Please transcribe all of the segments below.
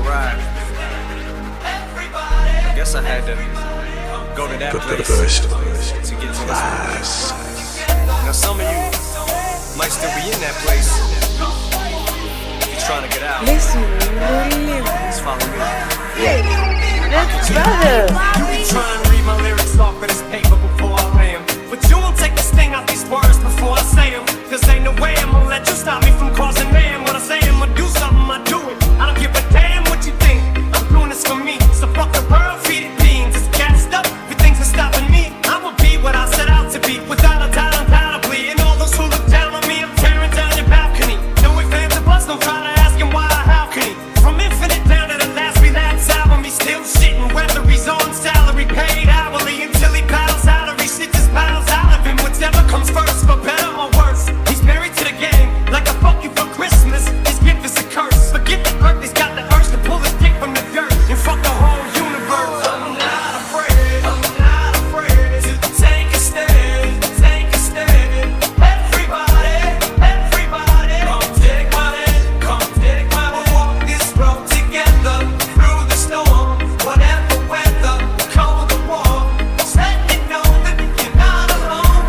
arrived. I guess I had to go to that place to get to this place. Now some of you might still be in that place. You're trying to get out. Listen, Just follow me. that's better. You be trying to read my lyrics off of this paper before I lay 'em, but you won't take the sting out these words before I say 'em. Cause ain't no way I'ma let you stop me from causing mayhem. When I say I'ma do something, I do it. I don't give a damn what you think. I'm doing this for me. So fuck the world, feed it beans. It's gassed up, everything's stopping me. I'ma be what I set out to be, without a doubt, undoubtedly. And all those who look down on me, I'm tearing down your balcony. No ifs, ands, or buts, don't try to ask him why or how can he. From Infinite down to the last relapse album, he's still shitting, whether he's on salary, paid hourly, until he bows out or he shit just piles out of him. Whatever comes first, for better or worse. He's married to the game, like a fuck you for Christmas. His gift is a curse. Forget the earth, he's got the urge to pull his dick from the dirt and fuck the whole universe. I'm not afraid to take a stand, take a stand. Everybody, come take my hand, come take my hand. We'll walk this road together through the storm, whatever weather, cold or warm. Just let me know that you're not alone.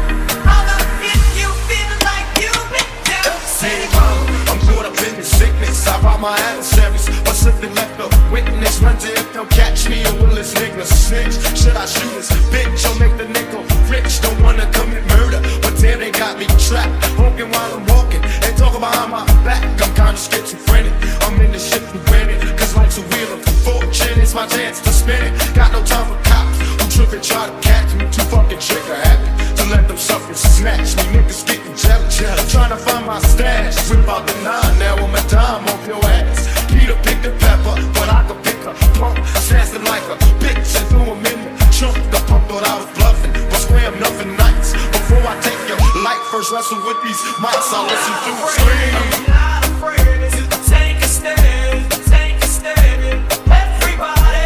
Holler if you feel like you've been down. Say wrong, I'm caught up in the sickness. I rob my adversaries, but slipping left the witness. Wonder if they'll catch me or will this nigga snitch? Should I shoot this bitch or make the nickel rich? Don't wanna commit murder, but damn, they got me trapped. Honking while I'm walking and talking behind my back. I'm kinda schizophrenic, I'm in this shit for granted. Cause life's a wheel of fortune, it's my chance to spin it. Got no time for cops who trip and try to catch me. Too fucking trigger happy to let them suffer and snatch me. Niggas getting jealous, trying to find my stash. Whip out the 9, now I'm a dime off your ass. Peter picked the pepper, but I could pick a pump. Assassin like a bitch and threw him in the trunk. The pump thought I was bluffing, but scram nothing nights. Before I take your light, first wrestle with these mics. I'll listen to the scream. I'm not afraid to take a stand, take a stand. Everybody,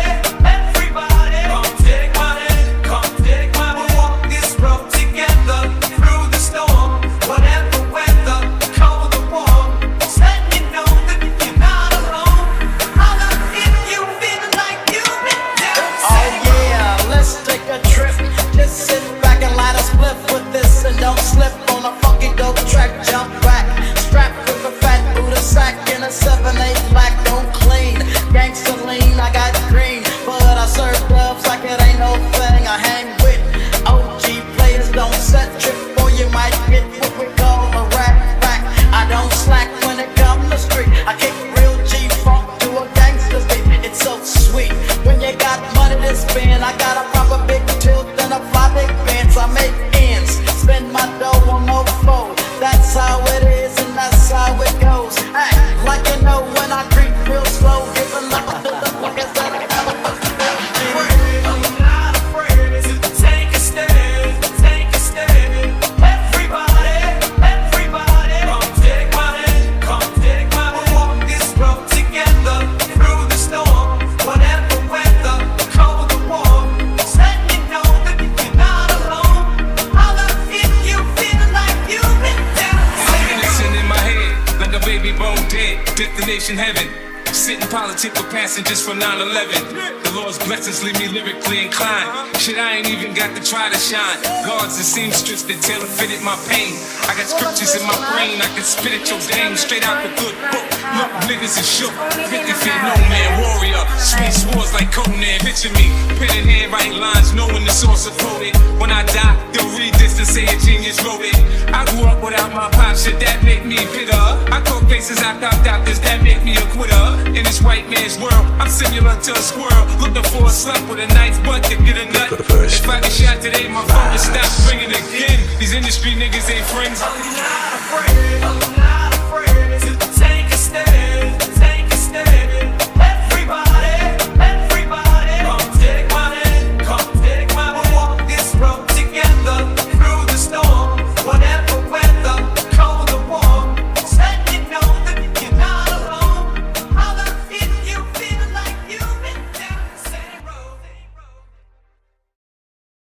come take my hand, come take my hand. We'll walk this road together through the storm, whatever weather, cold or warm. Just let me know that you're not alone. Holler if you feel like you've been down. Oh yeah, let's take a trip. Just sit back and light a spliff with this, and don't slip on a funky dope track. Jump back, strapped with a fat Buddha sack in a 7/8 black, don't clean. Gangsta lean, I got green, but I serve dubs like it ain't no thing. I hang with OG players, don't set trip, or you might get what we call a rap back. I don't slack when it comes to street. I kick real G-funk to a gangsta beat. It's so sweet when you got money to spend. I got a proper big tilt and a fly big pants. I make ends, spend my dough on no foe. That's how it is and that's how it goes. Act like you know when I creep real slow, giving love to the fuckers that I never was. I'm not afraid to take a stand, take a stand. Everybody, come take my hand, come take my hand. We'll walk this road together through the storm, whatever weather, cold or warm. Just let me know that you're not alone. Holler if you feel like you've been down. Innocent in my head, like a baby bone dead. Destination heaven. Sitting politic with passengers from 9/11. The Lord's blessings leave me lyrically inclined. Shit, I ain't even got to try to shine. Guards and seamstress that tailor fitted my pain. I got scriptures in my brain, I can spit at your game straight out the good book. Look, niggas is shook. 50 feet, no man, warrior. Sweet swords like Conan. Picture me, pen in hand, writing lines, knowing the source of quoted. When I die, they'll read this and say a genius wrote it. I grew up without my pop, should that make me bitter? I caught faces I copped out, does that make me a quitter? In this white man's world, I'm similar to a squirrel, looking for a slump with a nice butt to get a nut. If I get shot today, my phone will stop ringing again. These industry niggas ain't friends. I'm not afraid